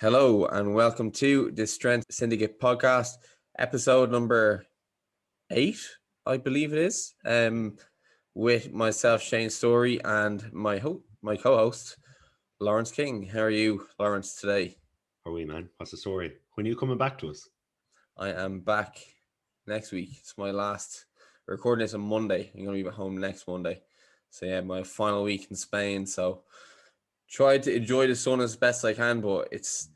Hello and welcome to the Strength Syndicate Podcast, episode number 8, I believe it is, with myself, Shane Story, and my co-host, Lawrence King. How are you, Lawrence, today? How are we, man? What's the story? When are you coming back to us? I am back next week. It's my last recording this on Monday. I'm going to be home next Monday. So yeah, my final week in Spain. So try to enjoy the sun as best I can, but it's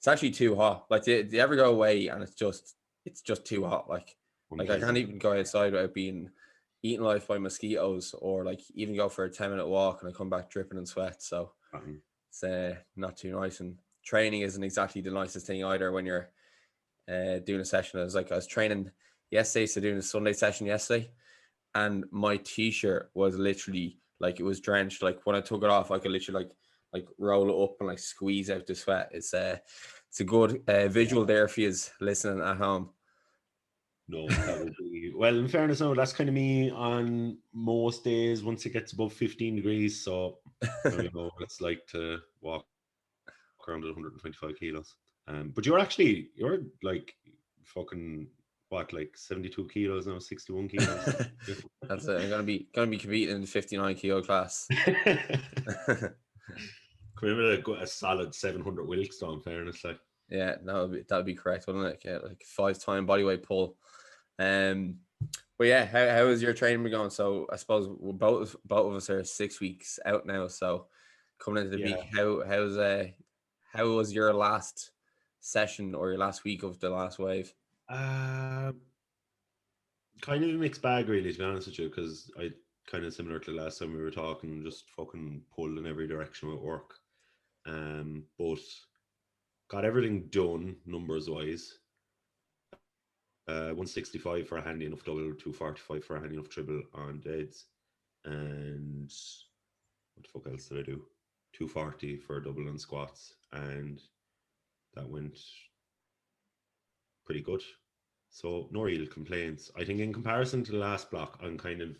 actually too hot. Like, do you ever go away and it's just too hot? Like I can't even go outside without being eaten alive by mosquitoes, or like even go for a 10-minute walk and I come back dripping in sweat. So it's not too nice. And training isn't exactly the nicest thing either when you're doing a session. I was training yesterday, so doing a Sunday session yesterday, and my t-shirt was literally like, it was drenched. Like when I took it off, I could literally like roll it up and like squeeze out the sweat. It's a good visual there for you listening at home. No, that would be, well, in fairness, no, that's kind of me on most days once it gets above 15 degrees. So I don't know what it's like to walk around at 125 kilos. But you're like fucking what, like 72 kilos now, 61 kilos. That's it. I'm gonna be competing in the 59 kilo class. Come in with a solid 700 Wilks, though, in fairness, like. Yeah, no, that'd be correct, wouldn't it? Yeah, like 5-time bodyweight pull. But yeah, how is your training been going? So I suppose both of us are 6 weeks out now. So coming into the week, how was your last session or your last week of the last wave? Kind of a mixed bag, really, to be honest with you, because I kind of similar to the last time we were talking, just fucking pulled in every direction with work. But got everything done numbers wise. 165 for a handy enough double, 245 for a handy enough triple on deads, and what the fuck else did I do? 240 for a double on squats, and that went pretty good. So no real complaints. I think in comparison to the last block, I'm kind of,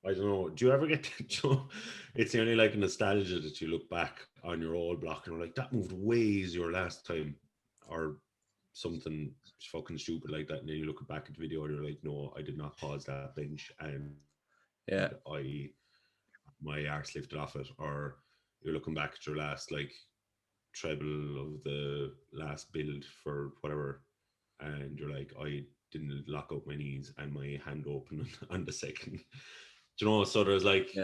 I don't know, do you ever get to, it's only like a nostalgia that you look back on your old block and you're like, that moved way easier last time, or something fucking stupid like that, and then you look back at the video and you're like, no, I did not pause that bench, and Yeah, my arse lifted off it. Or you're looking back at your last like treble of the last build for whatever, and you're like, I didn't lock up my knees and my hand open on the second. Do you know? So there's like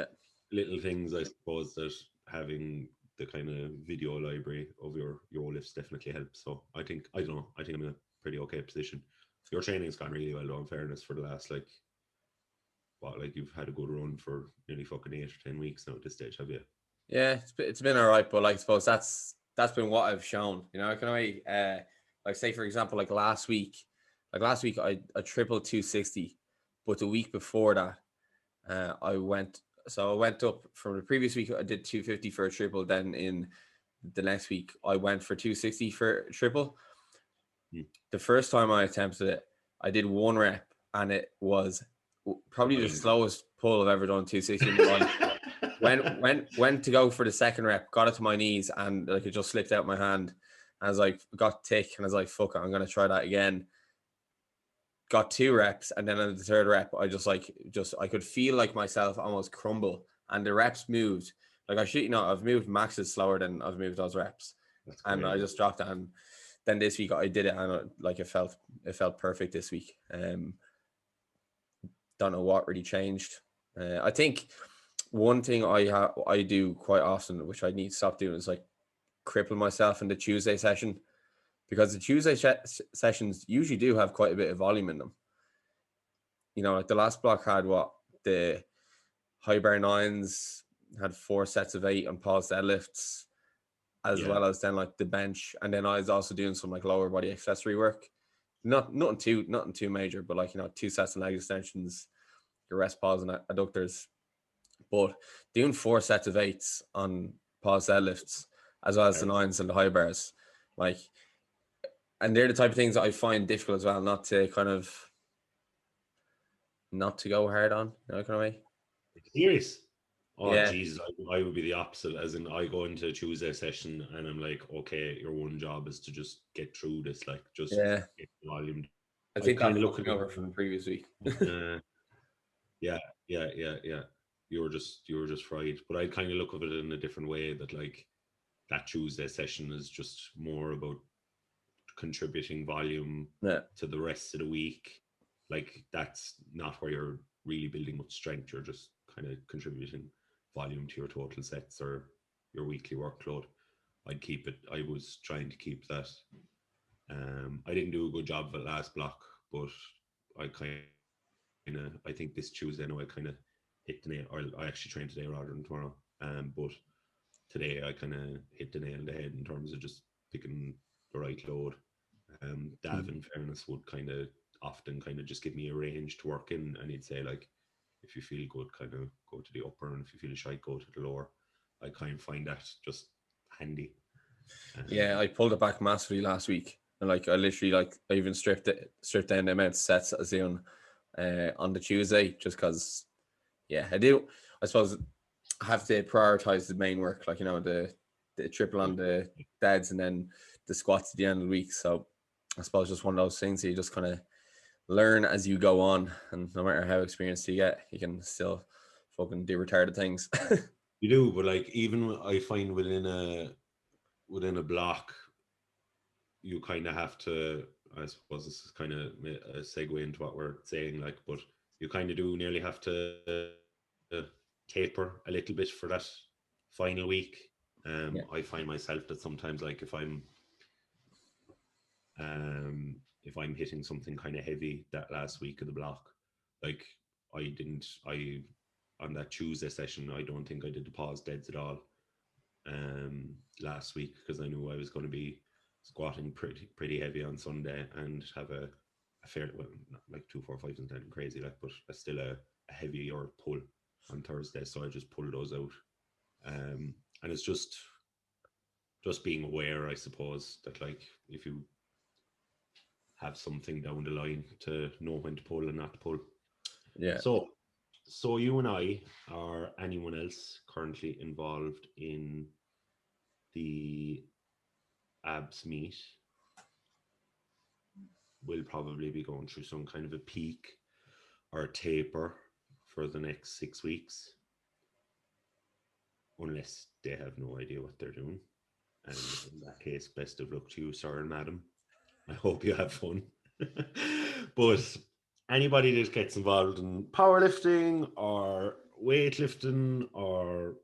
little things, I suppose, that having the kind of video library of your lifts definitely helps. So I think I'm in a pretty okay position. Your training's gone really well, though, in fairness, for the last you've had a good run for nearly fucking 8 or 10 weeks now at this stage, have you? Yeah, it's been all right, but like I suppose that's been what I've shown. You know, I can only like say, for example, like last week I tripled 260, but the week before that I went up from the previous week. I did 250 for a triple. Then in the next week I went for 260 for a triple. The first time I attempted it, I did 1 rep and it was probably the slowest pull I've ever done, 260 in my life. Went to go for the second rep, got it to my knees, and like it just slipped out my hand. I was like, got tick, and I was like, fuck it, I'm gonna try that again. Got 2 reps, and then on the third rep, I could feel like myself almost crumble, and the reps moved. Like I've moved maxes slower than I've moved those reps, and I just dropped it. And then this week I did it, and it felt perfect this week. Don't know what really changed. I think one thing I do quite often, which I need to stop doing, is like cripple myself in the Tuesday session, because the Tuesday sessions usually do have quite a bit of volume in them. You know, like the last block had the high bar 9s had 4 sets of 8 on pause deadlifts, as well as then like the bench, and then I was also doing some like lower body accessory work. Nothing too major, but like, you know, 2 sets of leg extensions, your rest pause and adductors. But doing 4 sets of 8s on pause deadlifts, as well as the 9s and the high bars, like, and they're the type of things that I find difficult as well, not to go hard on, you know, kind of way. Serious? Oh, Jesus, I would be the opposite. As in, I go into a Tuesday session and I'm like, okay, your one job is to just get through this, like just Yeah. get the volume. I I think kind that of look fucked at me it. over from the previous week. Uh, yeah, yeah. You were just fried. But I kind of look at it in a different way. That like that Tuesday session is just more about contributing volume Yeah. to the rest of the week. Like that's not where you're really building much strength. You're just kind of contributing volume to your total sets or your weekly workload. I'd keep it. I was trying to keep that. I didn't do a good job of it last block, but I I think this Tuesday now I kind of hit the nail. Or I actually trained today rather than tomorrow. But today I kind of hit the nail on the head in terms of just picking the right load. Dav, in fairness, would kind of often kind of just give me a range to work in, and he'd say like, if you feel good, kind of go to the upper, and if you feel shy, go to the lower. I kind of find that just handy. Yeah, I pulled it back massively last week, and like I literally I even stripped down the amount of sets I was doing on the Tuesday, just because. Yeah, I do. I suppose I have to prioritize the main work, like the triple on the deads and then the squats at the end of the week. So I suppose just one of those things that you just kind of learn as you go on, and no matter how experienced you get, you can still fucking do retarded things. You do, but like even I find within a block, you kind of have to. I suppose this is kind of a segue into what we're saying, like, but you kind of do nearly have to taper a little bit for that final week. Yeah. I find myself that sometimes, like, if I'm hitting something kind of heavy that last week of the block, like I on that Tuesday session, I don't think I did the pause deads at all last week because I knew I was going to be squatting pretty heavy on Sunday and have a fair, well, not like 2 4 5 and 10 crazy, like, but still a heavier pull on Thursday. So I just pulled those out, and it's just being aware, I suppose, that like if you have something down the line to know when to pull and not to pull. Yeah. So you and I, or anyone else currently involved in the abs meet, will probably be going through some kind of a peak or a taper for the next 6 weeks, unless they have no idea what they're doing. And in that case, best of luck to you, sir and madam. I hope you have fun. But anybody that gets involved in powerlifting or weightlifting or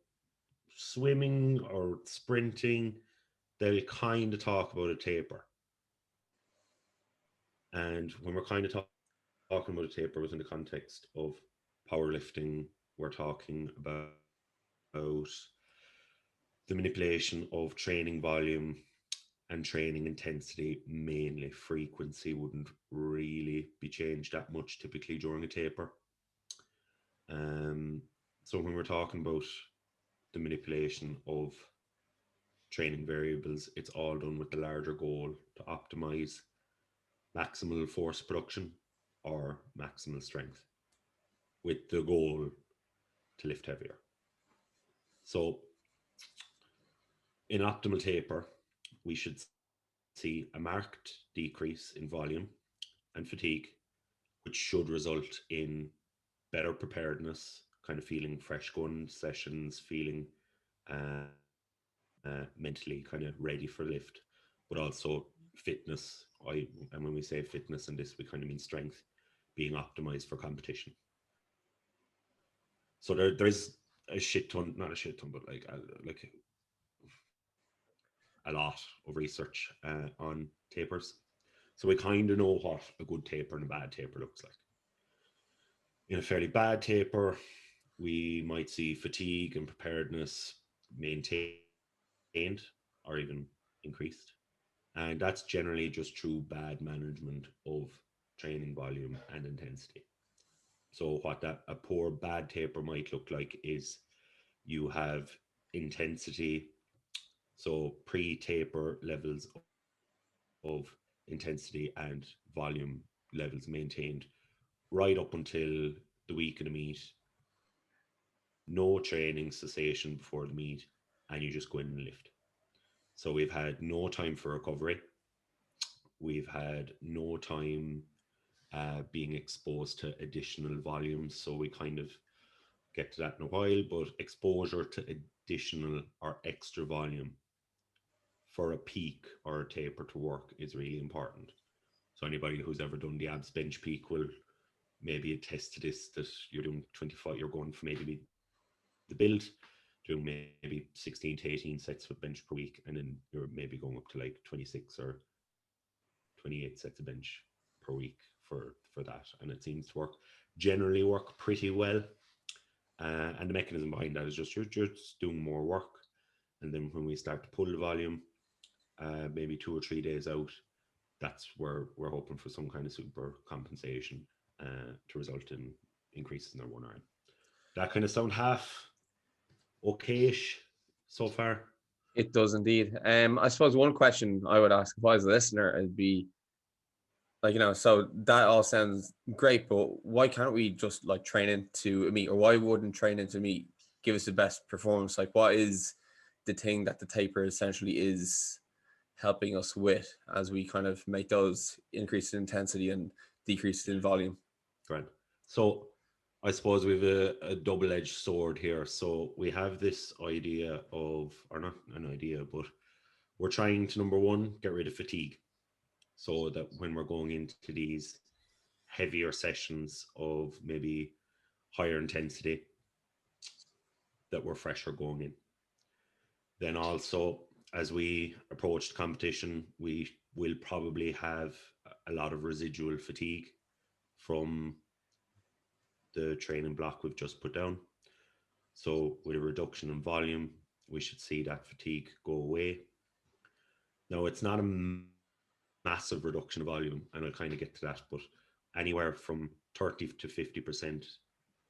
swimming or sprinting, they'll kind of talk about a taper. And when we're kind of talking about a taper within the context of powerlifting, we're talking about the manipulation of training volume and training intensity. Mainly frequency wouldn't really be changed that much typically during a taper. So when we're talking about the manipulation of training variables, it's all done with the larger goal to optimize maximal force production or maximal strength, with the goal to lift heavier. So in optimal taper, we should see a marked decrease in volume and fatigue, which should result in better preparedness, kind of feeling fresh going sessions, feeling mentally kind of ready for lift, but also fitness. And when we say fitness in this, we kind of mean strength being optimized for competition. So there's a shit ton, not a shit ton, but like a lot of research on tapers. So we kind of know what a good taper and a bad taper looks like. In a fairly bad taper, we might see fatigue and preparedness maintained or even increased. And that's generally just through bad management of training volume and intensity. So what a poor bad taper might look like is you have intensity, so pre-taper levels of intensity and volume levels maintained right up until the week of the meet, no training cessation before the meet, and you just go in and lift. So we've had no time for recovery. We've had no time being exposed to additional volumes. So we kind of get to that in a while, but exposure to additional or extra volume for a peak or a taper to work is really important. So anybody who's ever done the abs bench peak will maybe attest to this, that you're doing 25, you're going for maybe the build, doing maybe 16 to 18 sets with bench per week, and then you're maybe going up to like 26 or 28 sets of bench per week for that. And it seems to generally work pretty well. And the mechanism behind that is just you're just doing more work. And then when we start to pull the volume, maybe 2 or 3 days out, that's where we're hoping for some kind of super compensation to result in increases in our 1RM. That kind of sound half okay-ish so far? It does indeed. I suppose one question I would ask if I was a listener would be, like, so that all sounds great, but why can't we just like train into a meet, or why wouldn't train into a meet give us the best performance? Like, what is the thing that the taper essentially is helping us with as we kind of make those increases in intensity and decreases in volume? Right. So I suppose we have a double-edged sword here. So we have this idea of, or not an idea, but we're trying to, number one, get rid of fatigue. So that when we're going into these heavier sessions of maybe higher intensity, that we're fresher going in. Then also, as we approach the competition, we will probably have a lot of residual fatigue from the training block we've just put down. So with a reduction in volume, we should see that fatigue go away. Now, it's not a massive reduction of volume, and I'll kind of get to that, but anywhere from 30 to 50%,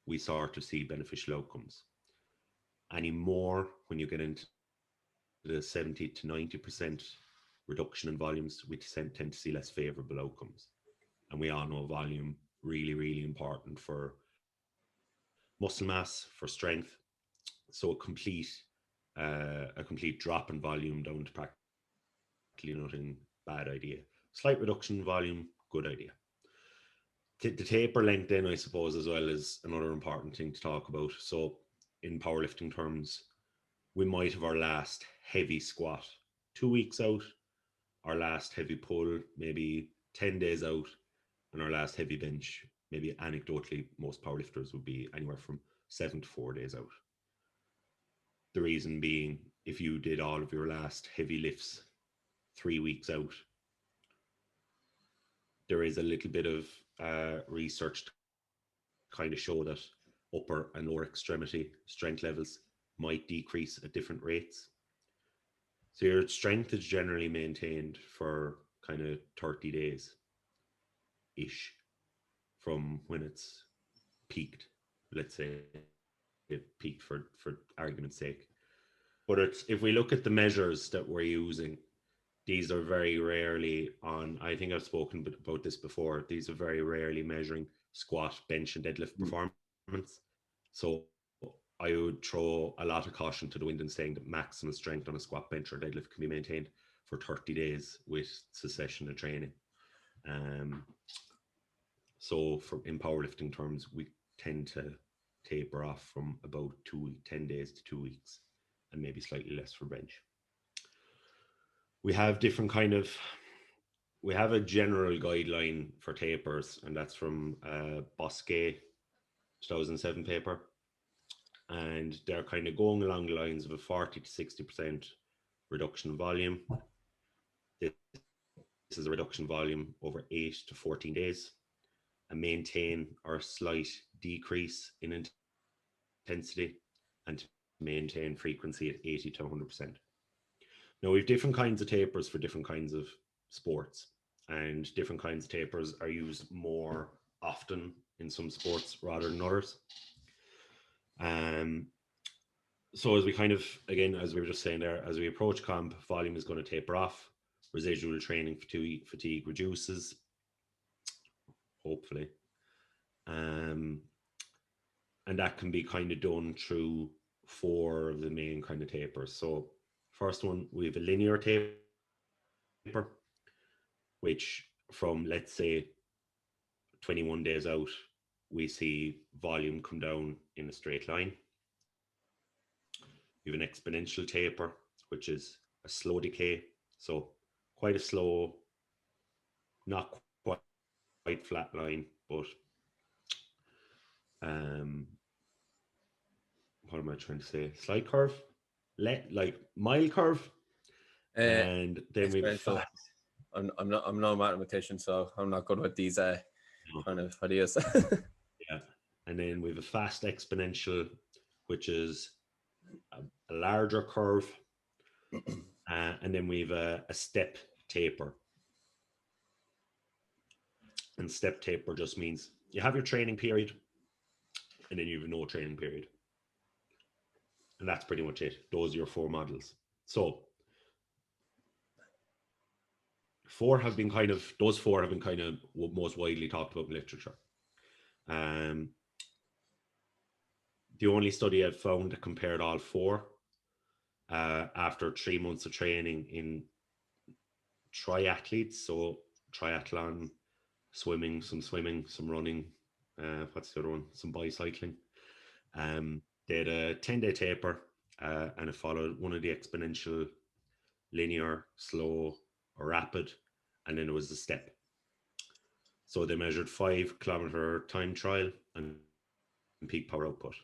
we start to see beneficial outcomes. Any more, when you get into the 70 to 90% reduction in volumes, we tend to see less favorable outcomes. And we all know volume really, really important for muscle mass, for strength. So a complete drop in volume down to practically nothing, bad idea. Slight reduction in volume, good idea. The taper length then, I suppose, as well, is another important thing to talk about. So in powerlifting terms, we might have our last heavy squat 2 weeks out, our last heavy pull maybe 10 days out, and our last heavy bench, maybe anecdotally, most powerlifters would be anywhere from 7 to 4 days out. The reason being, if you did all of your last heavy lifts 3 weeks out, there is a little bit of research to kind of show that upper and lower extremity strength levels might decrease at different rates. So your strength is generally maintained for kind of 30 days-ish from when it's peaked. Let's say it peaked for argument's sake. But if we look at the measures that we're using, these are very rarely on, I think I've spoken about this before, these are very rarely measuring squat, bench, and deadlift performance. So I would throw a lot of caution to the wind in saying that maximal strength on a squat, bench, or deadlift can be maintained for 30 days with succession of training. So in powerlifting terms, we tend to taper off from about 10 days to 2 weeks, and maybe slightly less for bench. We have we have a general guideline for tapers, and that's from Bosquet 2007 paper. And they're kind of going along the lines of a 40 to 60% reduction in volume. This is a reduction in volume over 8 to 14 days, and maintain or slight decrease in intensity, and maintain frequency at 80 to 100%. Now, we have different kinds of tapers for different kinds of sports, and different kinds of tapers are used more often in some sports rather than others. So as we kind of, again, as we were just saying there, as we approach comp, volume is going to taper off, residual training fatigue reduces, hopefully. And that can be kind of done through 4 of the main kind of tapers. So first one, we have a linear taper, which from, let's say, 21 days out, we see volume come down in a straight line. You have an exponential taper, which is a slow decay. So quite a slow, not quite flat line, but what am I trying to say? Slight curve, like mild curve. Uh, And then we have a Exponential. fast. I'm no mathematician, so I'm not good with these kind of ideas. Yeah. And then we have a fast exponential, which is a larger curve. And then we have a step taper. And step taper just means you have your training period and then you have no training period. And that's pretty much it. Those are your 4 models. So those four have been kind of most widely talked about in literature. The only study I've found that compared all 4 after 3 months of training in triathletes, so triathlon, swimming, some running, what's the other one? Some bicycling. They had a 10-day taper, and it followed one of the exponential, linear, slow, or rapid, and then it was the step. So they measured 5-kilometer time trial and peak power output.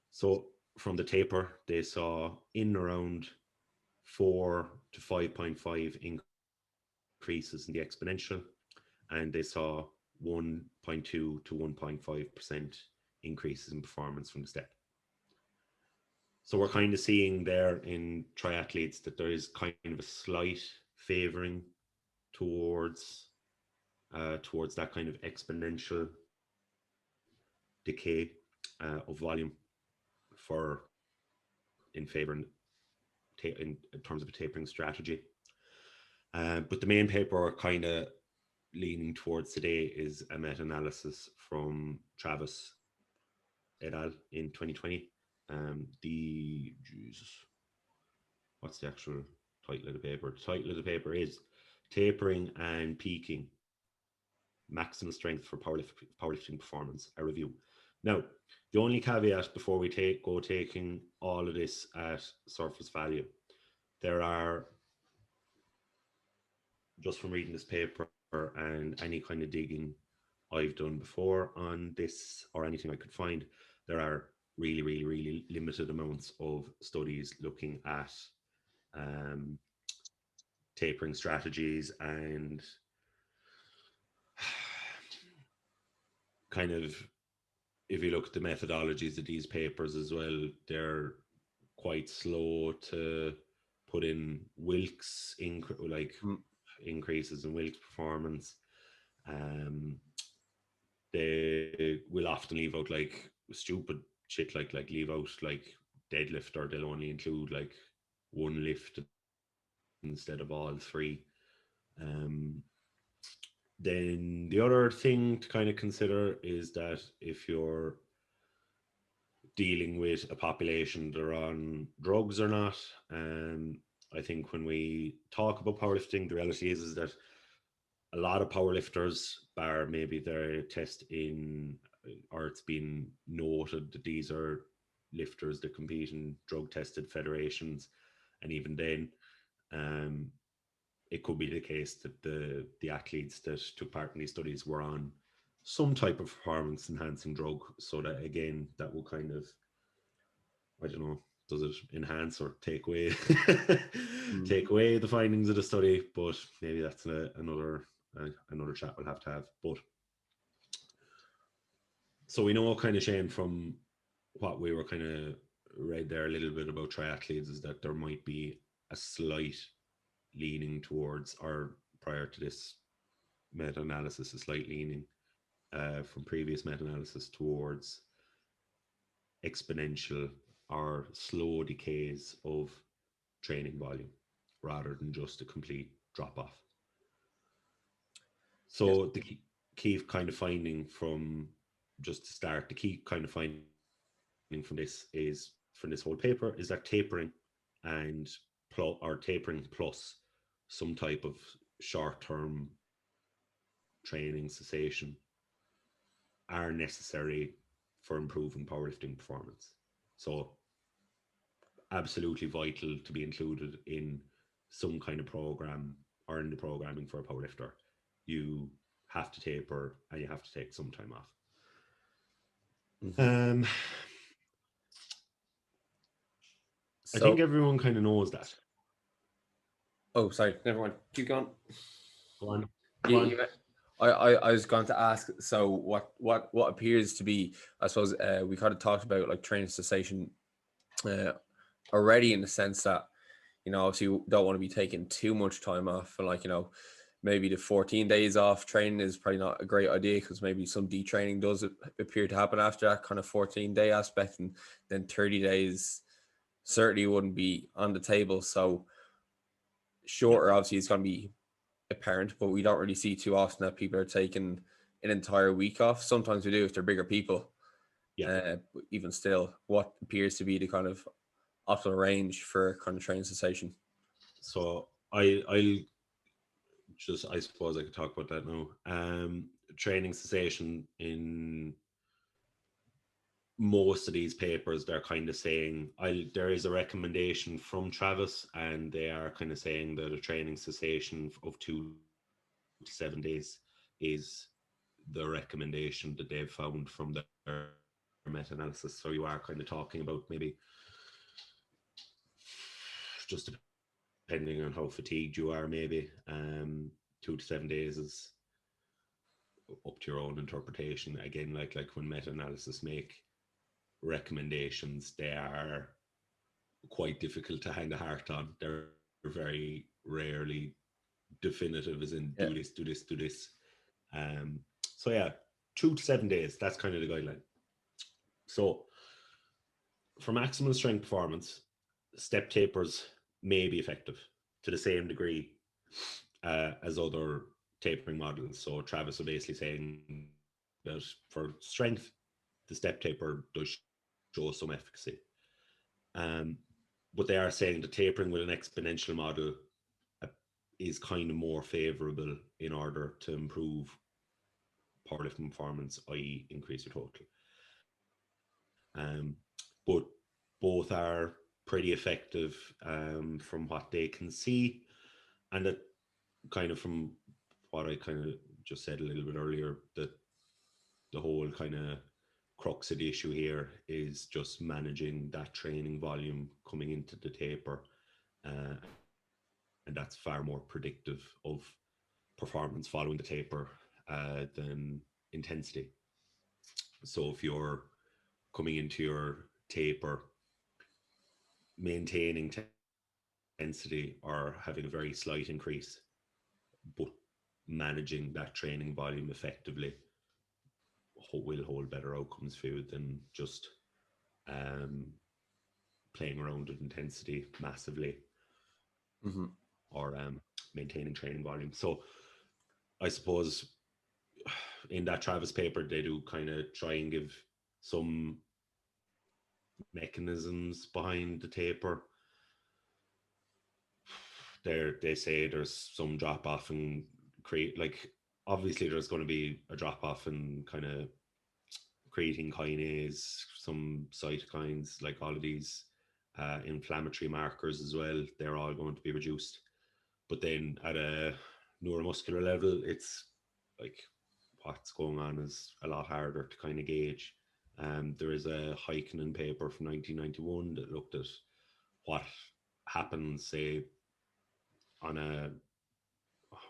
So from the taper, they saw in around 4 to 5.5 increases in the exponential, and they saw 1.2 to 1.5% increases in performance from the step. So we're kind of seeing there in triathletes that there is kind of a slight favoring towards that kind of exponential decay of volume in terms of a tapering strategy. But the main paper we're kind of leaning towards today is a meta-analysis from Travis et al. In 2020. What's the actual title of the paper? The title of the paper is Tapering and Peaking, Maximal Strength for Powerlifting Performance, a review. Now, the only caveat before we go taking all of this at surface value, there are, just from reading this paper and any kind of digging I've done before on this or anything I could find, there are really, really, really limited amounts of studies looking at tapering strategies, and kind of, if you look at the methodologies of these papers as well, they're quite slow to put in Wilks increases in Wilks performance. They will often leave out like stupid shit, like leave out like deadlift, or they'll only include like one lift instead of all 3. Then the other thing to kind of consider is that if you're dealing with a population that are on drugs or not, I think when we talk about powerlifting, the reality is that a lot of powerlifters, bar maybe their test in, or it's been noted that these are lifters that compete in drug tested federations, and even then, it could be the case that the athletes that took part in these studies were on some type of performance enhancing drug, so that again, that will kind of, I don't know, does it enhance or take away the findings of the study? But maybe that's another chat we'll have to have. But so we know kind of, Shane, from what we were kind of read there a little bit about triathletes, is that there might be a slight leaning towards, or prior to this meta-analysis, a slight leaning from previous meta-analysis towards exponential or slow decays of training volume rather than just a complete drop off. So yes, the key kind of finding from, just to start, the key kind of finding from this whole paper is that tapering and tapering plus some type of short-term training cessation are necessary for improving powerlifting performance. So absolutely vital to be included in some kind of program or in the programming for a powerlifter. You have to taper and you have to take some time off. Mm-hmm. I think everyone kind of knows that. Oh, sorry, never mind. Keep going. Go on. I was going to ask. So what appears to be, I suppose, we kind of talked about like training cessation already, in the sense that, obviously you don't want to be taking too much time off, and like, maybe the 14 days off training is probably not a great idea, because maybe some detraining does appear to happen after that kind of 14-day aspect, and then 30 days certainly wouldn't be on the table. So shorter, obviously, it's going to be apparent, but we don't really see too often that people are taking an entire week off. Sometimes we do if they're bigger people. But even still, what appears to be the kind of optimal range for kind of training cessation? So I suppose I could talk about that now. Training cessation, in most of these papers, they're kind of saying, there is a recommendation from Travis, and they are kind of saying that a training cessation of 2 to 7 days is the recommendation that they've found from their meta-analysis. So you are kind of talking about maybe, just depending on how fatigued you are, maybe 2 to 7 days is up to your own interpretation. Again, like when meta-analysis make recommendations, they are quite difficult to hang a heart on. They're very rarely definitive, as in do this, do this, do this. So yeah, 2 to 7 days, that's kind of the guideline. So for maximal strength performance, step tapers may be effective to the same degree as other tapering models. So Travis was basically saying that for strength, the step taper does show some efficacy. But they are saying the tapering with an exponential model is kind of more favorable in order to improve powerlifting performance, i.e. increase your total. But both are pretty effective from what they can see. And that kind of, from what I kind of just said a little bit earlier, that the whole kind of crux of the issue here is just managing that training volume coming into the taper. And that's far more predictive of performance following the taper than intensity. So if you're coming into your taper maintaining intensity or having a very slight increase, but managing that training volume effectively, will hold better outcomes for you than just playing around with intensity massively, or maintaining training volume. So I suppose in that Travis paper, they do kind of try and give some mechanisms behind the taper. They say there's some drop off and obviously there's going to be a drop off in kind of creatine kinase, some cytokines, like all of these inflammatory markers as well. They're all going to be reduced. But then at a neuromuscular level, it's like what's going on is a lot harder to kind of gauge. There is a Heikkinen paper from 1991 that looked at what happens, say, on a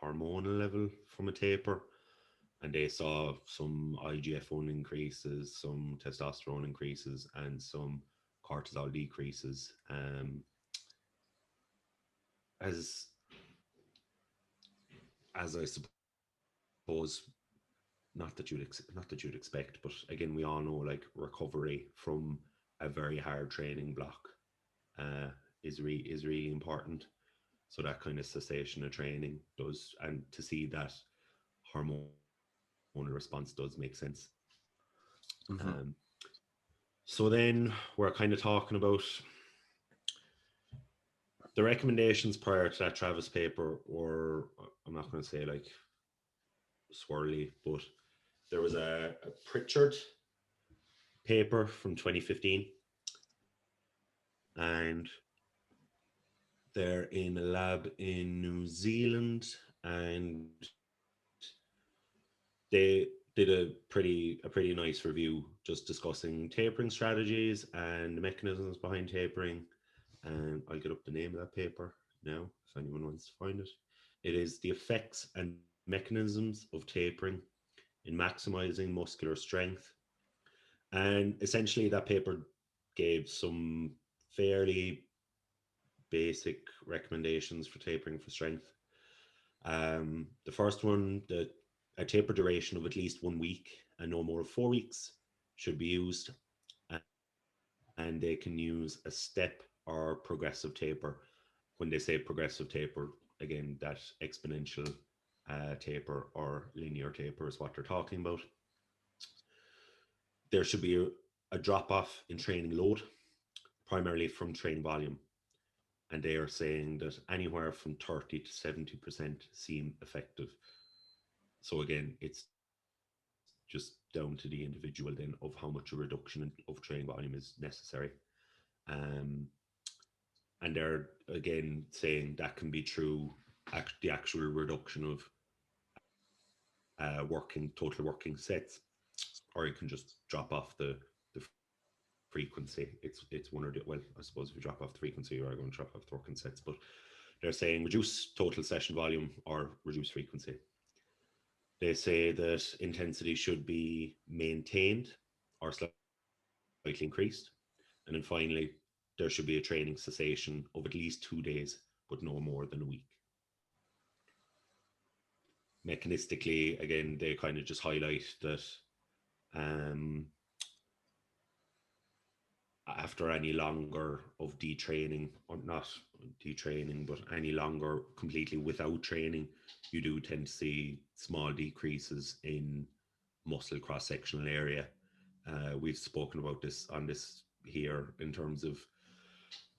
hormonal level from a taper, and they saw some IGF-1 increases, some testosterone increases, and some cortisol decreases. As I suppose, not that you'd expect, but again, we all know, like, recovery from a very hard training block is really important. So that kind of cessation of training does, and to see that hormonal response does make sense. So then we're kind of talking about the recommendations prior to that Travis paper, or I'm not going to say like swirly, but there was a Pritchard paper from 2015, and they're in a lab in New Zealand, and they did a pretty nice review, just discussing tapering strategies and the mechanisms behind tapering. And I'll get up the name of that paper now if anyone wants to find it. It is the effects and mechanisms of tapering in maximizing muscular strength. And essentially, that paper gave some fairly basic recommendations for tapering for strength. The first one, that a taper duration of at least 1 week and no more of 4 weeks should be used, and they can use a step or progressive taper. When they say progressive taper, again, that exponential taper or linear taper is what they're talking about. There should be a drop off in training load, primarily from training volume. And they are saying that anywhere from 30 to 70% seem effective. So again, it's just down to the individual then of how much a reduction of training volume is necessary. Um, and they're again saying that can be through the actual reduction of total working sets, or you can just drop off the frequency. It's one or the, well, I suppose if you drop off the frequency, you are going to drop off the working sets, but they're saying reduce total session volume or reduce frequency. They say that intensity should be maintained or slightly increased. And then finally, there should be a training cessation of at least 2 days, but no more than a week. Mechanistically, again, they kind of just highlight that after any longer of detraining, or not detraining, but any longer completely without training, you do tend to see small decreases in muscle cross-sectional area. We've spoken about this on this here in terms of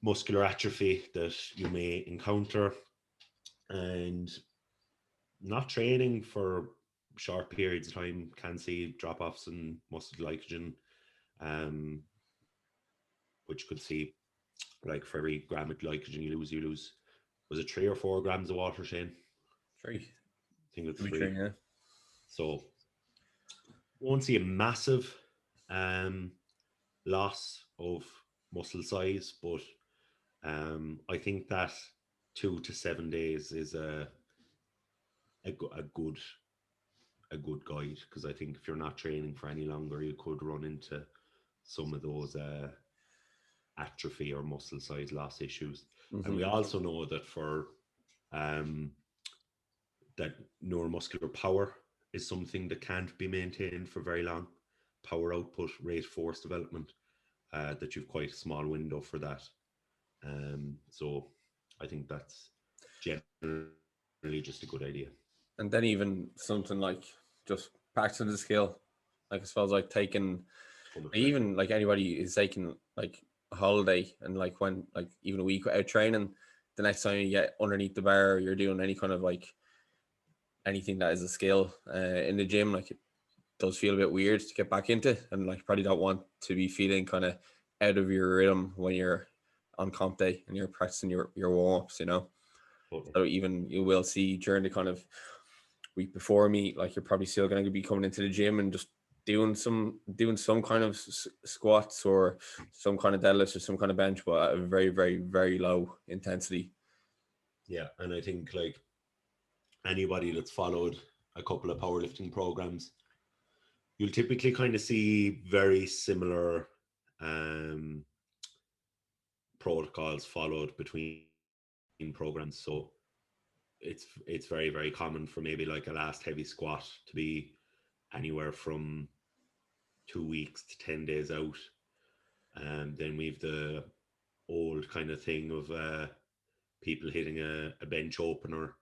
muscular atrophy that you may encounter, and not training for short periods of time can see drop-offs in muscle glycogen, which could see, like, for every gram of glycogen you lose, was it 3 or 4 grams of water, Shane? 3. I think it's Could be 3. 3, yeah. So won't see a massive loss of muscle size, but I think that 2 to 7 days is a good guide, because I think if you're not training for any longer, you could run into some of those atrophy or muscle size loss issues. Mm-hmm. And we also know that for that neuromuscular power is something that can't be maintained for very long. Power output, rate force development, that you've quite a small window for that. So I think that's generally just a good idea. And then even something like just practicing the skill, like I suppose like taking, even like anybody is taking like a holiday, and like when like even a week without training, the next time you get underneath the bar, you're doing any kind of like anything that is a skill in the gym, like it does feel a bit weird to get back into, and like probably don't want to be feeling kind of out of your rhythm when you're on comp day and you're practicing your warm-ups, you know. So even you will see during the kind of week before meet, like you're probably still going to be coming into the gym and just doing some kind of squats or some kind of deadlifts or some kind of bench, but at a very, very, very low intensity. Yeah, and I think like anybody that's followed a couple of powerlifting programs, you'll typically kind of see very similar protocols followed between programs. So it's very, very common for maybe like a last heavy squat to be anywhere from 2 weeks to 10 days out. And then we've the old kind of thing of people hitting a bench opener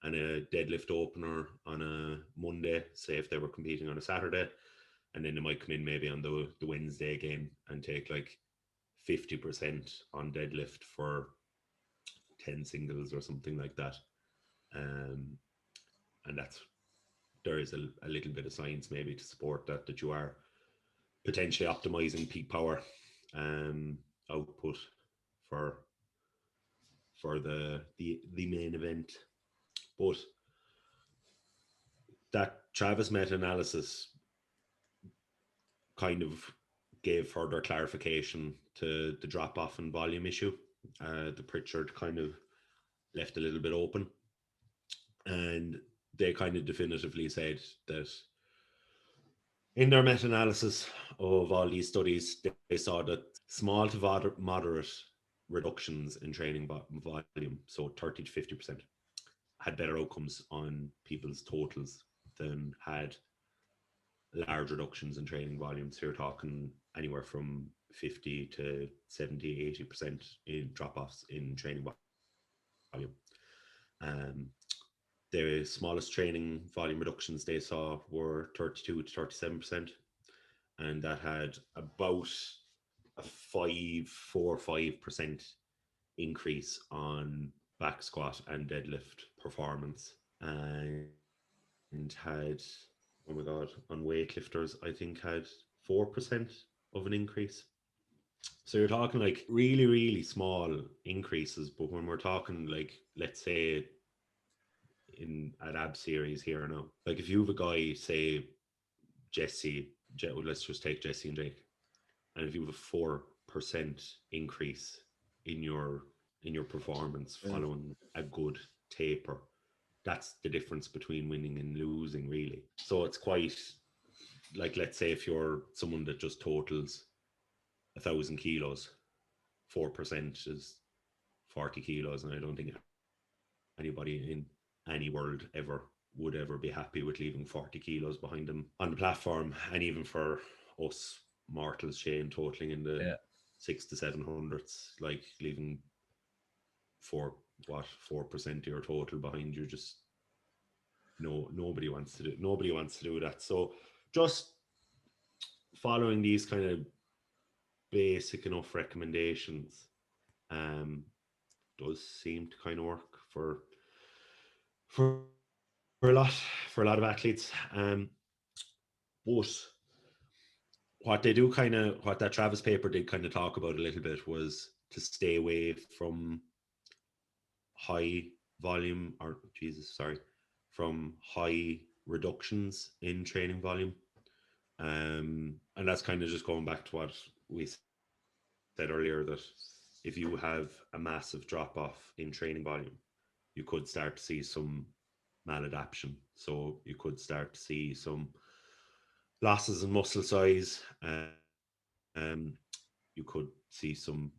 and a deadlift opener on a Monday, say if they were competing on a Saturday, and then they might come in maybe on the Wednesday again and take like 50% on deadlift for 10 singles or something like that. And there is a little bit of science maybe to support that you are potentially optimizing peak power output for the main event. But that Travis meta-analysis kind of gave further clarification to the drop-off in volume issue. The Pritchard kind of left a little bit open, and they kind of definitively said that in their meta-analysis of all these studies, they saw that small to moderate reductions in training volume, so 30 to 50%, had better outcomes on people's totals than had large reductions in training volume. So you're talking anywhere from 50 to 70, 80% in drop-offs in training volume. The smallest training volume reductions they saw were 32 to 37%, and that had about a 4-5% increase on back squat and deadlift performance, and had, oh my god, on weightlifters I think had 4% of an increase. So you're talking like really, really small increases, but when we're talking like, let's say at ab series here now, like if you have a guy, say let's just take Jesse and Jake, and if you have a 4% increase in your performance following a good taper, that's the difference between winning and losing, really. So it's quite like, let's say if you're someone that just totals 1,000 kilos, 4% is 40 kilos, and I don't think anybody in any world would ever be happy with leaving 40 kilos behind them on the platform. And even for us mortals, Shane, totaling in the 600 to 700s, like leaving 4% of your total behind you, just nobody wants to do that. So just following these kind of basic enough recommendations does seem to kind of work for a lot of athletes. But what that Travis paper did kind of talk about a little bit was to stay away from high volume, from high reductions in training volume. And that's kind of just going back to what we said earlier, that if you have a massive drop off in training volume, you could start to see some maladaptation. So you could start to see some losses in muscle size. You could see some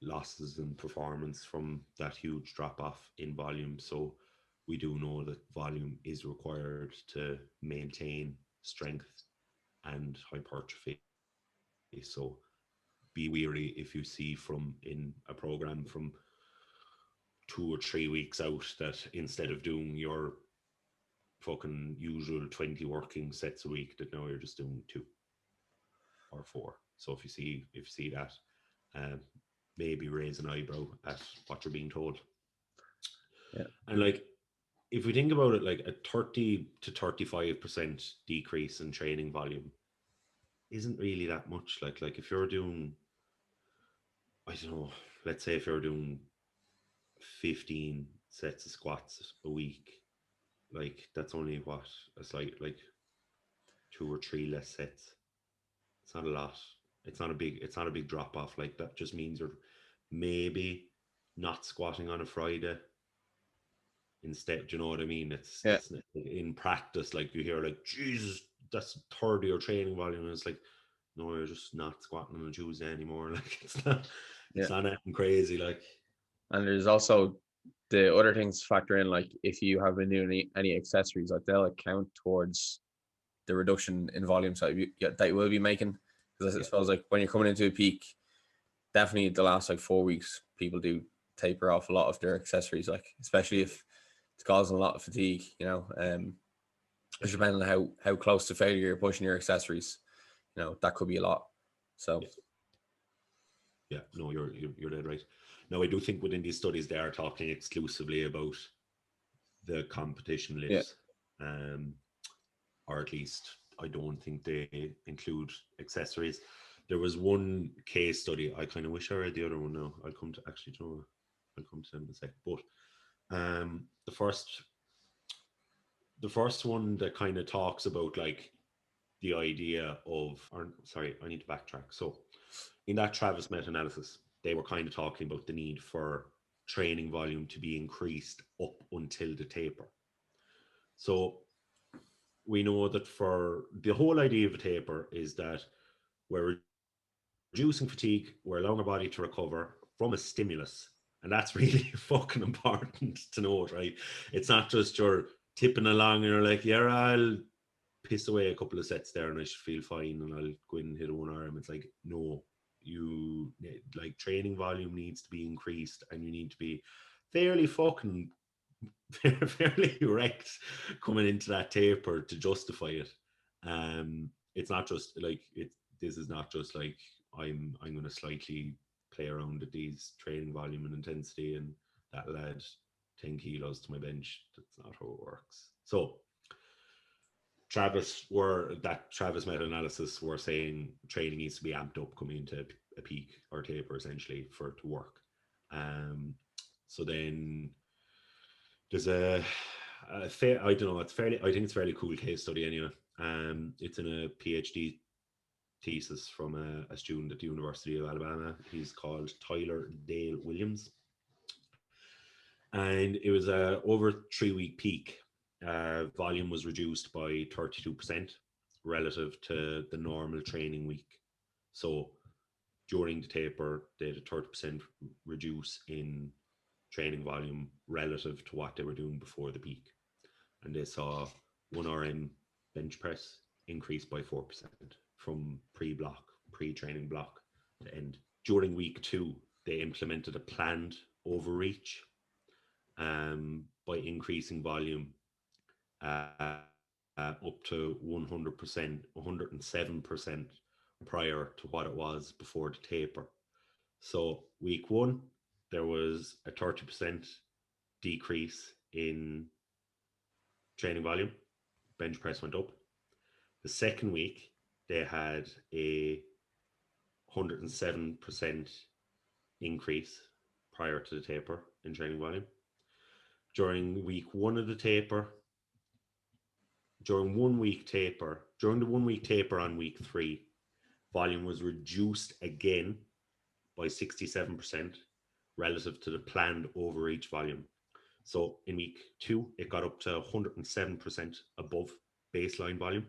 losses in performance from that huge drop off in volume. So we do know that volume is required to maintain strength and hypertrophy. So be wary if you see in a program from 2 or 3 weeks out that instead of doing your fucking usual 20 working sets a week, that now you're just doing 2 or 4. So if you see that, maybe raise an eyebrow at what you're being told. Yeah. And like, if we think about it, like a 30 to 35% decrease in training volume isn't really that much. Like if you're doing, I don't know, let's say if you're doing 15 sets of squats a week, like that's only a slight, like 2 or 3 less sets. It's not a lot. It's not a big drop off. Like that just means you're maybe not squatting on a Friday instead. Do you know what I mean? It's in practice, like you hear like, Jesus, that's a third of your training volume, and it's like, no, you're just not squatting on a Tuesday anymore. Like it's not anything crazy. Like, and there's also the other things factor in, like if you have been doing any accessories, like they'll account towards the reduction in volume that you will be making. Because I suppose like when you're coming into a peak, definitely the last like 4 weeks, people do taper off a lot of their accessories, like especially if it's causing a lot of fatigue, you know. It's depending on how close to failure you're pushing your accessories. You know, that could be a lot. So yeah, no, you're dead right. Now, I do think within these studies they are talking exclusively about the competition yeah, lifts, or at least I don't think they include accessories. There was one case study. I kind of wish I read the other one now. I'll come to actually, you know, I'll come to them in a sec. But the first one that kind of talks about like the idea of, or sorry, I need to backtrack. So in that Travis meta-analysis, they were kind of talking about the need for training volume to be increased up until the taper. So we know that for the whole idea of a taper is that we're reducing fatigue, we're allowing our body to recover from a stimulus. And that's really fucking important to note, right? It's not just you're tipping along and you're like, yeah, I'll piss away a couple of sets there and I should feel fine and I'll go in and hit one arm. It's like, no, you like training volume needs to be increased and you need to be fairly fucking fairly wrecked coming into that taper to justify it. It's not just like this is not just like I'm going to slightly play around at these training volume and intensity and that'll add 10 kilos to my bench. That's not how it works. So Travis meta-analysis were saying training needs to be amped up coming into a peak or taper essentially for it to work. So then there's I don't know, I think it's a fairly cool case study anyway. It's in a PhD thesis from a student at the University of Alabama. He's called Tyler Dale Williams. And it was a over 3-week peak. Volume was reduced by 32% relative to the normal training week. So during the taper, they had a 30% reduce in training volume relative to what they were doing before the peak. And they saw 1RM bench press increase by 4% from pre-training block to end. During week 2, they implemented a planned overreach by increasing volume up to 100%, 107% prior to what it was before the taper. So week 1, there was a 30% decrease in training volume. Bench press went up. The second week, they had a 107% increase prior to the taper in training volume. During week 1 of the taper, during the 1 week taper on week 3, volume was reduced again by 67% relative to the planned overreach volume. So in week 2, it got up to 107% above baseline volume.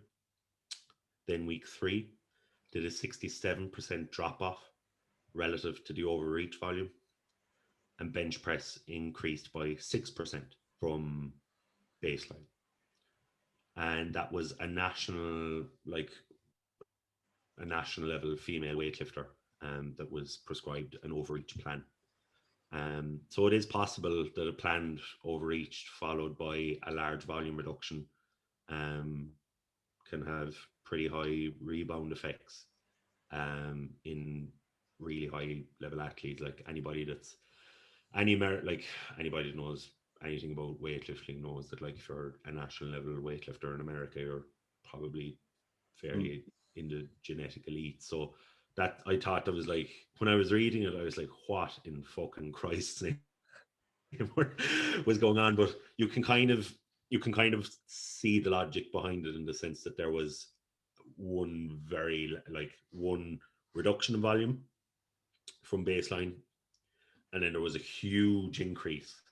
Then week 3 did a 67% drop off relative to the overreach volume. And bench press increased by 6% from baseline. And that was a national level female weightlifter that was prescribed an overreach plan. So it is possible that a planned overreach followed by a large volume reduction can have pretty high rebound effects in really high level athletes. Like anybody that knows anything about weightlifting knows that like if you're a national level weightlifter in America, you're probably fairly in the genetic elite. So that I thought that was like, when I was reading it, I was like, what in fucking Christ's name was going on? But you can kind of see the logic behind it in the sense that there was one reduction in volume from baseline, and then there was a huge increase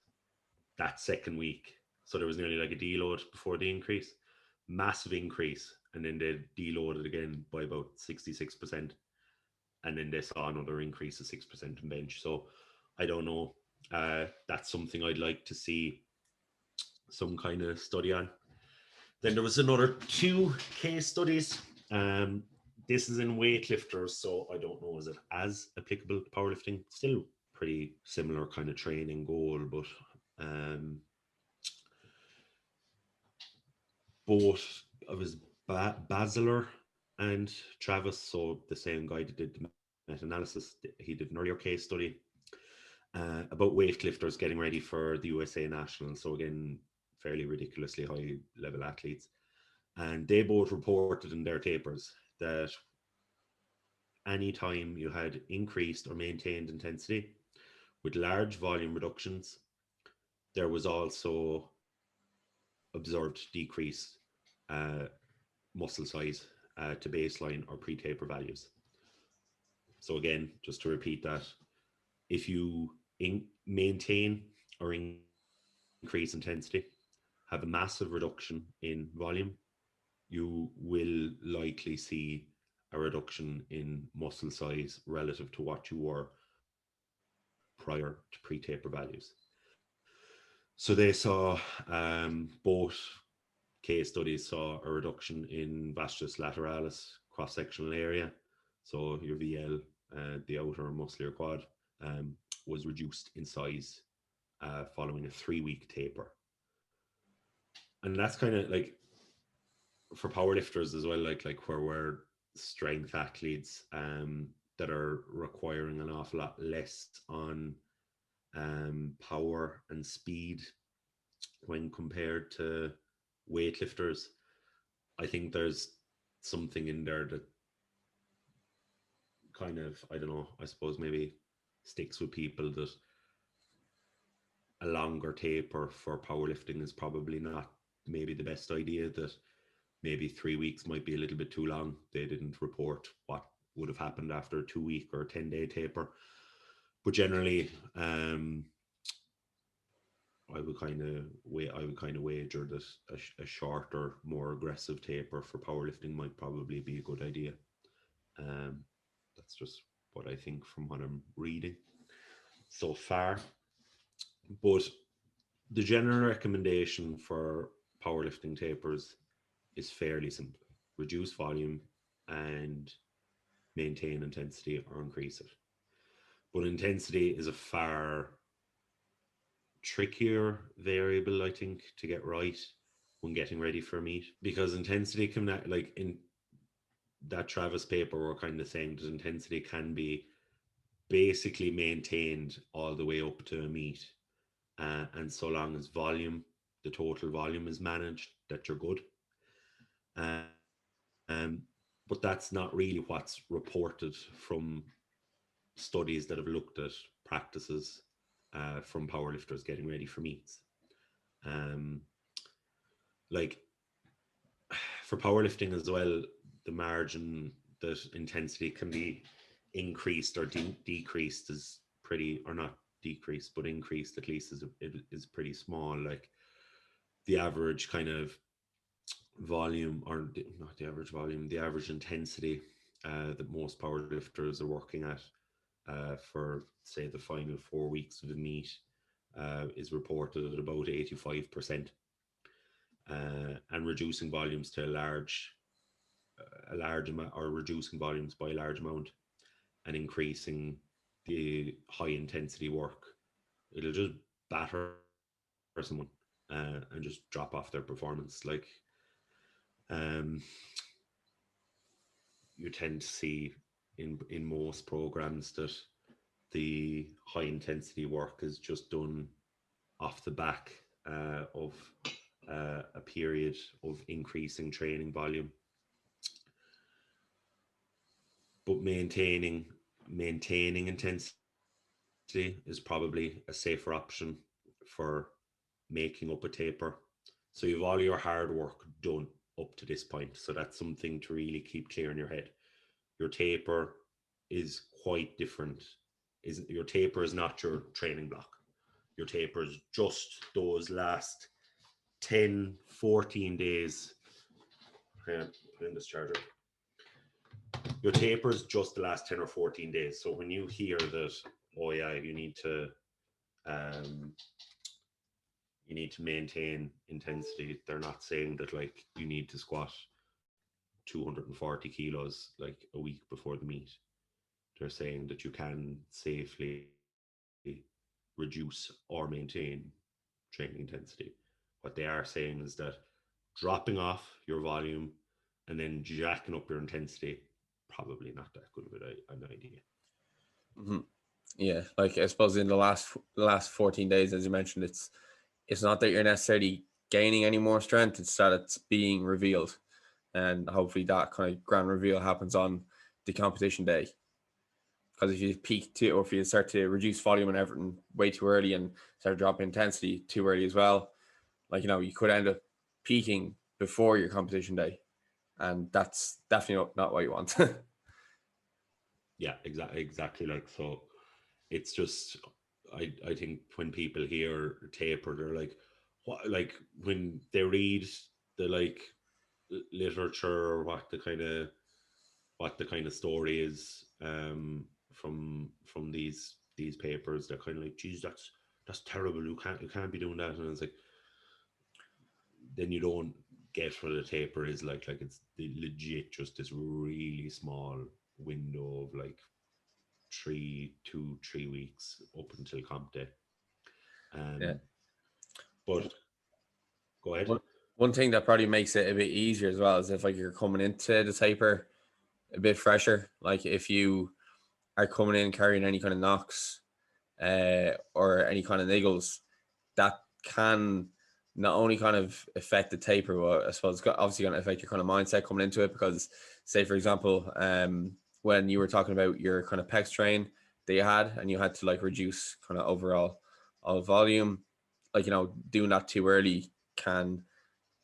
that second week. So there was nearly like a deload before the increase, massive increase, and then they deloaded again by about 66%. And then they saw another increase of 6% in bench. So I don't know. That's something I'd like to see some kind of study on. Then there was another 2 case studies. This is in weightlifters, so I don't know, is it as applicable to powerlifting? Still pretty similar kind of training goal, but both of his Basiler and Travis, so the same guy that did the meta-analysis, he did an earlier case study about weightlifters getting ready for the USA National. So again, fairly ridiculously high level athletes. And they both reported in their tapers that anytime you had increased or maintained intensity with large volume reductions, there was also observed decrease muscle size to baseline or pre-taper values. So again, just to repeat that, if you maintain or increase intensity, have a massive reduction in volume, you will likely see a reduction in muscle size relative to what you were prior to pre-taper values. So they saw both case studies saw a reduction in vastus lateralis cross-sectional area. So your VL, the outer muscular quad, was reduced in size following a 3-week taper. And that's kind of like for powerlifters as well, like where we're strength athletes that are requiring an awful lot less on power and speed when compared to weightlifters. I think there's something in there that kind of, I don't know, I suppose maybe sticks with people, that a longer taper for powerlifting is probably not maybe the best idea, that maybe 3 weeks might be a little bit too long. They didn't report what would have happened after a 2-week or 10-day taper. But generally, I would kind of wager that a shorter, more aggressive taper for powerlifting might probably be a good idea. That's just what I think from what I'm reading so far. But the general recommendation for powerlifting tapers is fairly simple: reduce volume and maintain intensity or increase it. But intensity is a far trickier variable, I think, to get right when getting ready for a meet, because intensity can, like in that Travis paper, we're kind of saying that intensity can be basically maintained all the way up to a meet, and so long as the total volume is managed, that you're good. But that's not really what's reported from studies that have looked at practices from powerlifters getting ready for meets. Like for powerlifting as well, the margin that intensity can be increased or decreased is pretty, or not decreased, but increased at least, is pretty small. Like the average kind of volume, or not the average volume, the average intensity that most powerlifters are working at for, say, the final 4 weeks of the meet is reported at about 85%, and reducing volumes to a large amount, or reducing volumes by a large amount and increasing the high intensity work, it'll just batter someone and just drop off their performance. Like you tend to see in most programs that the high intensity work is just done off the back of a period of increasing training volume. But maintaining intensity is probably a safer option for making up a taper. So you've all your hard work done up to this point. So that's something to really keep clear in your head. Your taper is quite different. Your taper is not your training block. Your taper is just those last 10, 14 days. Hang on, put in this charger. Your taper is just the last 10 or 14 days. So when you hear that, oh yeah, you need to maintain intensity, they're not saying that like you need to squat 240 kilos like a week before the meet. They're saying that you can safely reduce or maintain training intensity. What they are saying is that dropping off your volume and then jacking up your intensity, probably not that good of an idea. Mhm. Yeah, like I suppose in the last 14 days, as you mentioned, it's not that you're necessarily gaining any more strength; it's that it's being revealed, and hopefully that kind of grand reveal happens on the competition day. Because if you peak too, or if you start to reduce volume and everything way too early and start dropping intensity too early as well, like you could end up peaking before your competition day, and that's definitely not what you want. Yeah, exactly. Like, so it's just, I think when people hear taper, they're like, what? Like when they read the like literature or what the kind of story is, from these papers, they're kind of like, geez, that's terrible. You can't be doing that. And it's like, then you don't get what a taper is like it's legit just this really small window of like 3 weeks up until comp day. Yeah. um but go ahead. One thing that probably makes it a bit easier as well is if like you're coming into the taper a bit fresher. Like if you are coming in carrying any kind of knocks or any kind of niggles, that can not only kind of affect the taper, but I suppose it's obviously going to affect your kind of mindset coming into it. Because, say for example, when you were talking about your kind of pecs train that you had, and you had to like reduce kind of overall all volume, like doing that too early can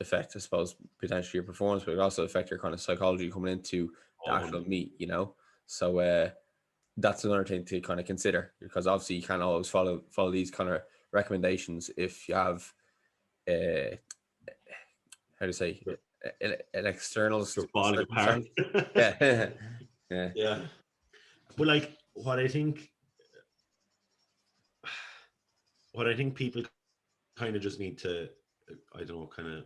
affect, I suppose, potentially your performance, but it also affect your kind of psychology coming into the Oh, actual 100. meet. So that's another thing to kind of consider, because obviously you can't always follow these kind of recommendations if you have uh how to say you're, an external you're falling apart. circumstance. Yeah. Yeah. Yeah, but like what I think people kind of just need to, I don't know, kind of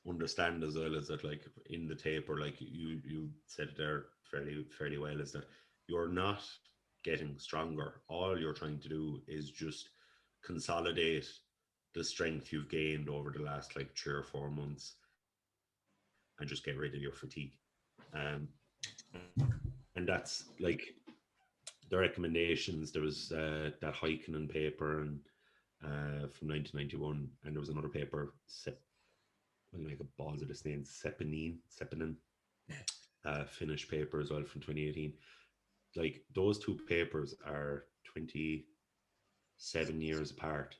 understand as well, is that like in the tape, or like you said it there fairly well, is that you're not getting stronger. All you're trying to do is just consolidate the strength you've gained over the last like 3 or 4 months, and just get rid of your fatigue. um and that's like the recommendations. There was that Heikkinen paper, and from 1991, and there was another paper, I'm gonna make a balls of this name, Sepinen, Finnish paper as well from 2018. Like those two papers are 27 years apart,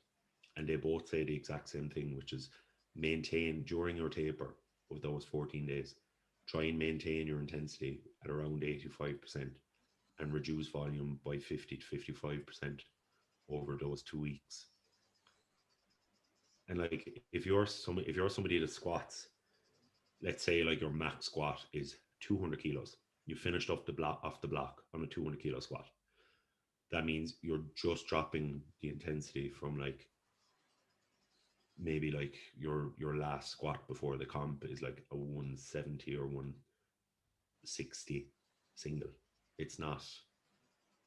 and they both say the exact same thing, which is maintain during your taper of those 14 days. Try and maintain your intensity at around 85% and reduce volume by 50 to 55% over those 2 weeks. And like if you're somebody that squats, let's say like your max squat is 200 kilos, you finished off the block on a 200 kilo squat. That means you're just dropping the intensity from like maybe like your last squat before the comp is like a 170 or 160 single. It's not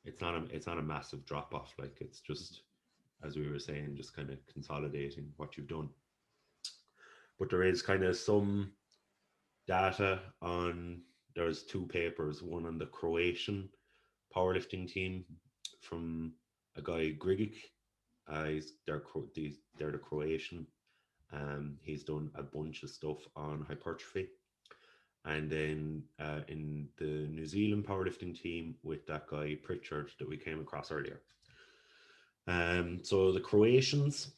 it's not a massive drop off. Like it's just, as we were saying, just kind of consolidating what you've done. But there is kind of some data on, there's two papers, one on the Croatian powerlifting team from a guy Grigic. They're the Croatian. He's done a bunch of stuff on hypertrophy. And then in the New Zealand powerlifting team with that guy Pritchard that we came across earlier. So the Croatians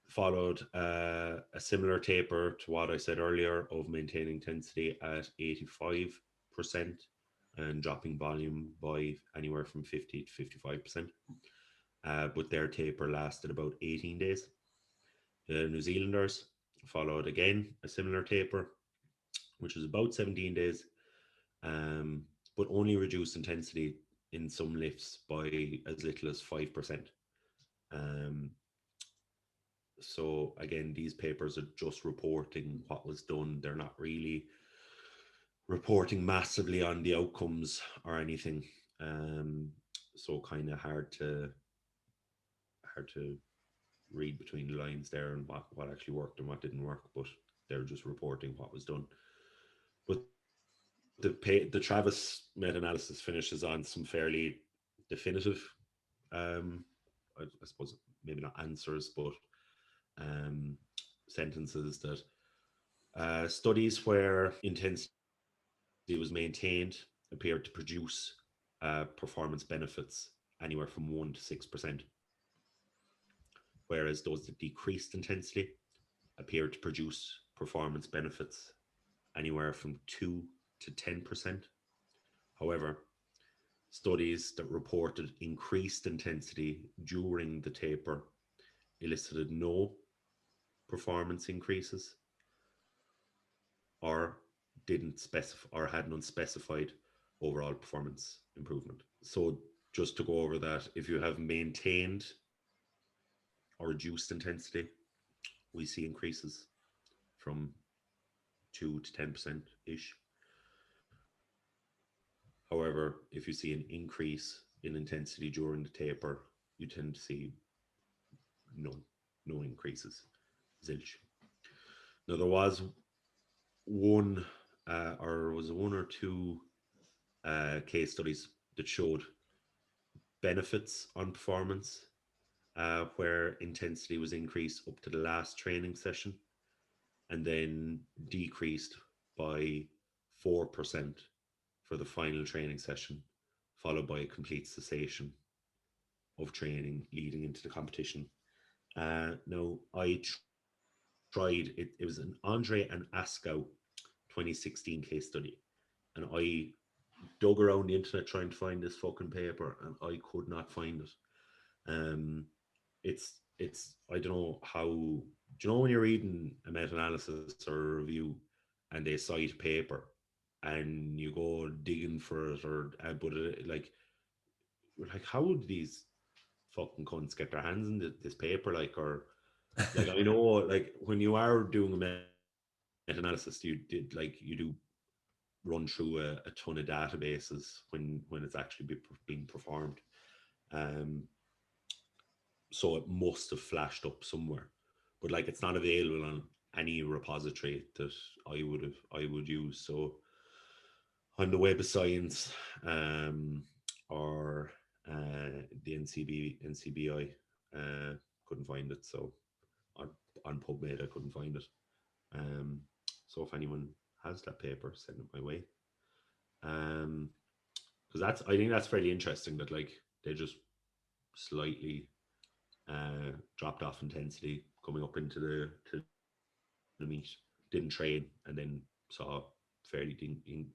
followed a similar taper to what I said earlier, of maintaining intensity at 85% and dropping volume by anywhere from 50 to 55%. But their taper lasted about 18 days. The New Zealanders followed again a similar taper, which was about 17 days, um, but only reduced intensity in some lifts by as little as 5%. Um, so again, these papers are just reporting what was done. They're not really reporting massively on the outcomes or anything. Um, so kind of hard to read between the lines there, and what actually worked and what didn't work. But they're just reporting what was done. But the Travis meta-analysis finishes on some fairly definitive, I suppose maybe not answers, but um, sentences that studies where intensity was maintained appeared to produce performance benefits anywhere from 1 to 6%, whereas those that decreased intensity appeared to produce performance benefits anywhere from 2 to 10%. However, studies that reported increased intensity during the taper elicited no performance increases or didn't specify or had an unspecified overall performance improvement. So just to go over that, if you have maintained or reduced intensity, we see increases from 2 to 10% ish. However, if you see an increase in intensity during the taper, you tend to see no, no increases, zilch. Now there was one, or was it one or two case studies that showed benefits on performance, where intensity was increased up to the last training session and then decreased by 4% for the final training session, followed by a complete cessation of training leading into the competition. Now, I tried it. It was an Andre and Askow 2016 case study, and I dug around the internet trying to find this fucking paper, and I could not find it. It's I don't know how. Do you know when you're reading a meta-analysis or a review, and they cite paper, and you go digging for it, or but like we're like, how would these fucking cunts get their hands in this paper? Like I know, like when you are doing a meta-analysis, you do run through a ton of databases when it's actually being performed. Um, so it must have flashed up somewhere, but like it's not available on any repository that I would use. So on the Web of Science, or the NCBI, couldn't find it. So on, on PubMed, I couldn't find it. Um, so if anyone has that paper, send it my way. Because I think that's fairly interesting that like they just slightly dropped off intensity coming up into the meet, didn't train, and then saw fairly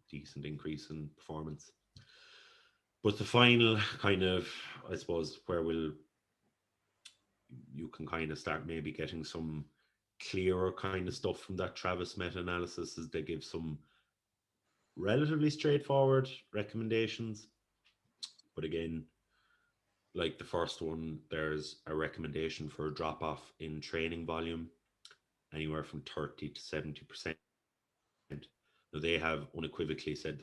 decent increase in performance. But the final kind of, I suppose, where you can kind of start maybe getting some clearer kind of stuff from that Travis meta-analysis is they give some relatively straightforward recommendations. But again, like the first one, there's a recommendation for a drop off in training volume anywhere from 30 to 70%. Now they have unequivocally said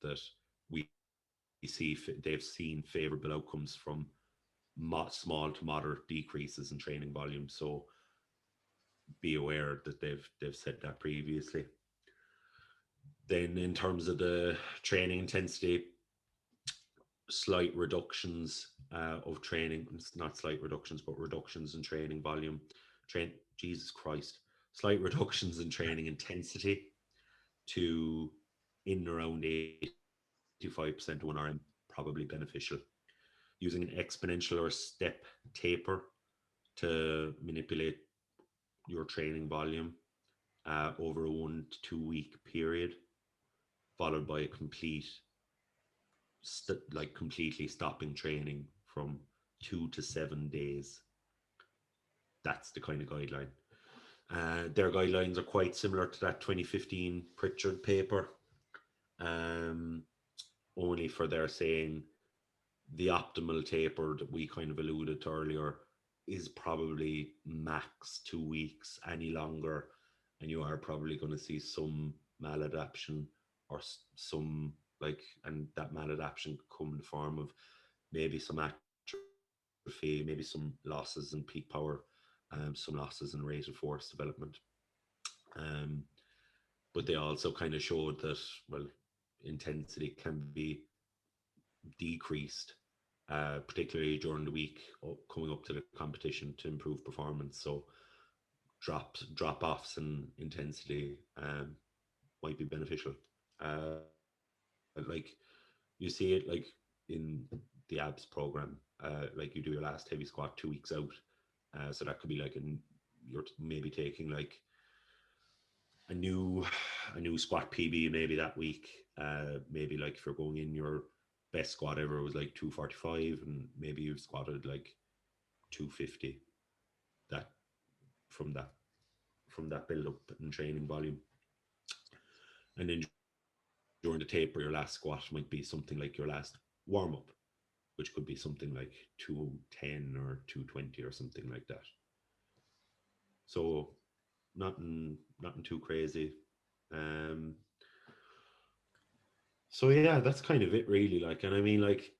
that we they've seen favorable outcomes from small to moderate decreases in training volume. So be aware that they've said that previously. Then in terms of the training intensity, slight reductions of training, it's not slight reductions, but reductions in training volume. Jesus Christ, slight reductions in training intensity to in around 85% of 1RM, probably beneficial. Using an exponential or step taper to manipulate your training volume over a 1 to 2 week period, followed by a completely stopping training from 2 to 7 days. That's the kind of guideline. Their guidelines are quite similar to that 2015 Pritchard paper, only for their saying the optimal taper that we kind of alluded to earlier is probably max 2 weeks. Any longer, and you are probably going to see some maladaptation or some and that maladaptation come in the form of maybe some atrophy, maybe some losses in peak power, some losses in rate of force development. But they also kind of showed that, well, intensity can be decreased, particularly during the week coming up to the competition to improve performance. So drop offs in intensity might be beneficial. Like you see it like in the abs program, like you do your last heavy squat 2 weeks out. So that could be like you're maybe taking like a new squat PB maybe that week. Maybe like if you're going in, your best squat ever was like 245, and maybe you've squatted like 250. That from that build up and training volume, and then during the taper, your last squat might be something like your last warm up, which could be something like 210 or 220 or something like that. So nothing too crazy. Um, so yeah, that's kind of it really. Like, and I mean, like,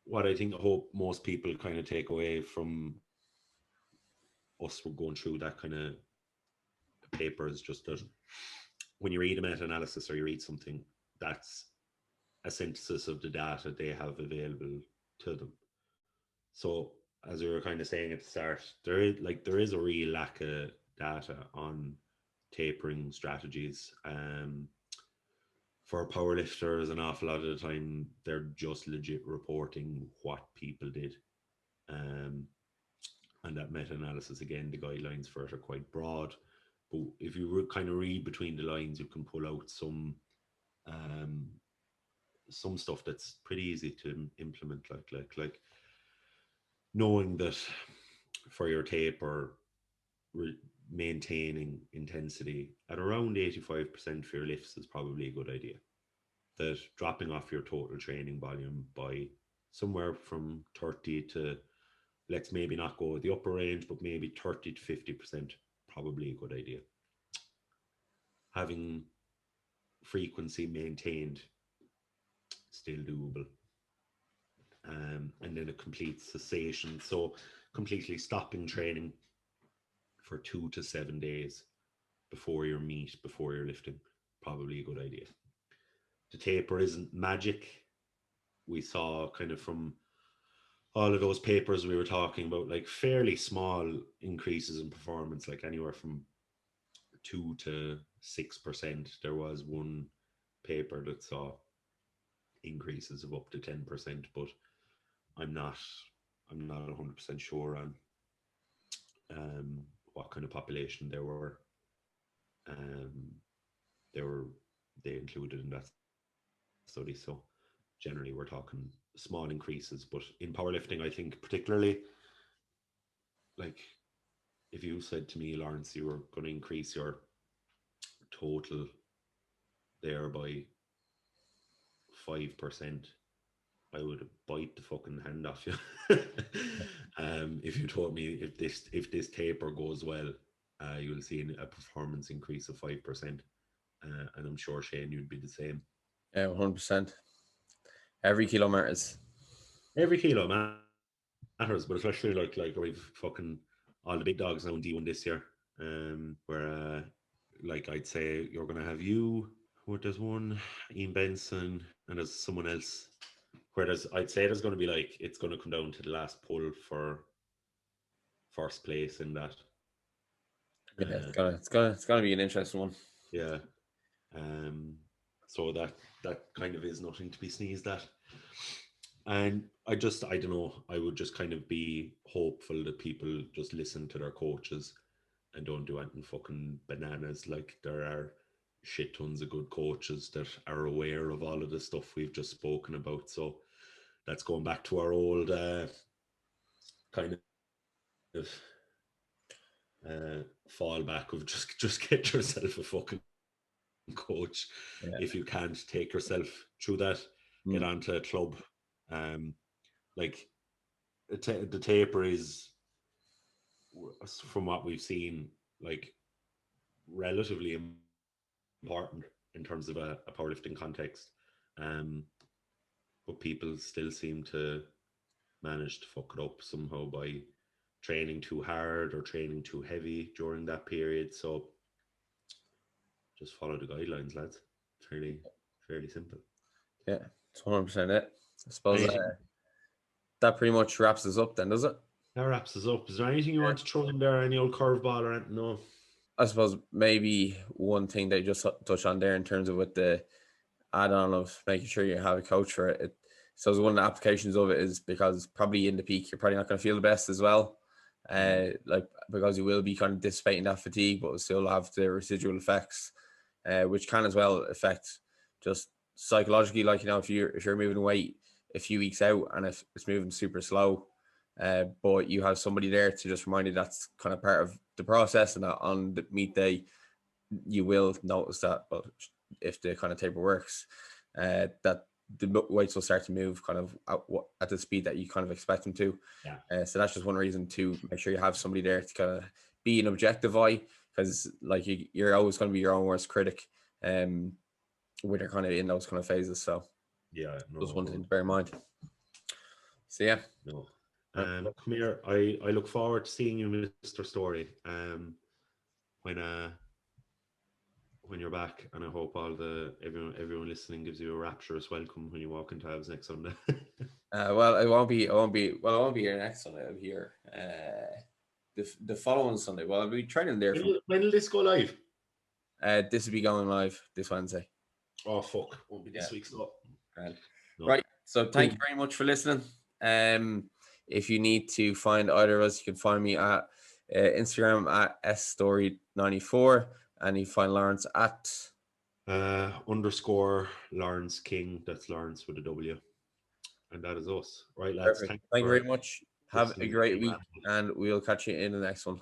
what I think I hope most people kind of take away from us going through that kind of paper is just that when you read a meta-analysis or you read something, that's a synthesis of the data they have available to them. So as we were kind of saying at the start, there is a real lack of data on tapering strategies. For powerlifters, an awful lot of the time they're just legit reporting what people did. Um, and that meta-analysis, again, the guidelines for it are quite broad. But if you kind of read between the lines, you can pull out um, some stuff that's pretty easy to implement, like knowing that for your taper, maintaining intensity at around 85% for your lifts is probably a good idea. That dropping off your total training volume by somewhere from 30 to, let's maybe not go with the upper range, but maybe 30 to 50%, probably a good idea. Having frequency maintained, still doable. And then a complete cessation. So completely stopping training for 2 to 7 days before your meet, before you're lifting, probably a good idea. The taper isn't magic. We saw kind of from all of those papers we were talking about, like fairly small increases in performance, like anywhere from 2 to 6%. There was one paper that saw increases of up to 10%, but I'm not 100% sure on what kind of population they were um, they were they included in that study. So generally we're talking small increases, but in powerlifting, I think particularly, like if you said to me, Lawrence, you were going to increase your total there by 5%, I would bite the fucking hand off you. If you told me if this taper goes well, you'll see a performance increase of 5%, and I'm sure Shane, you'd be the same. Yeah, 100%. Every kilo matters. Every kilo matters, but especially like we've fucking all the big dogs now in D1 this year. Where like I'd say you're gonna have you. What there's one, Ian Benson, and there's someone else. I'd say there's gonna be like it's gonna come down to the last pull for first place in that. Yeah, it's gonna be an interesting one. Yeah. So that kind of is nothing to be sneezed at. And I don't know, I would just kind of be hopeful that people just listen to their coaches and don't do anything fucking bananas. Like there are shit tons of good coaches that are aware of all of the stuff we've just spoken about. So that's going back to our old kind of fallback of just get yourself a fucking coach. Yeah. If you can't take yourself through that, get onto a club. Like the taper is, from what we've seen, like relatively important in terms of a powerlifting context. But people still seem to manage to fuck it up somehow by training too hard or training too heavy during that period. So just follow the guidelines, lads. Fairly simple. Yeah, it's 100% it. I suppose Anything, that pretty much wraps us up then, does it? that wraps us up. Is there anything you want to throw in there? Any old curveball or anything? No. I suppose maybe one thing they just touched on there in terms of with the add-on of making sure you have a coach for it. So one of the applications of it is because probably in the peak you're probably not going to feel the best as well, like because you will be kind of dissipating that fatigue, but will still have the residual effects, which can as well affect just psychologically. Like, you know, if you're moving weight a few weeks out and if it's moving super slow, but you have somebody there to just remind you that's kind of part of the process, and that on the meet day you will notice that. But if the kind of taper works, that the weights will start to move kind of at the speed that you kind of expect them to. Yeah. So that's just one reason to make sure you have somebody there to kind of be an objective eye, because like you're always going to be your own worst critic when you're kind of in those kind of phases. So yeah, no, just one thing to bear in mind. So yeah. No. Come here. I look forward to seeing you, Mr. Story. When you're back, and I hope everyone listening gives you a rapturous welcome when you walk into Alves next Sunday. Well, I won't be here next Sunday. I'll be here the following Sunday. Well, I'll be training there. When will this go live? This will be going live this Wednesday. Oh fuck! Won't be this week's up. No. Right. So thank you very much for listening. If you need to find either of us, you can find me at Instagram at sstory94, and you find Lawrence at _ Lawrence King. That's Lawrence with a W, and that is us. Right, lads. Thank you very much. Have a great week, and we'll catch you in the next one.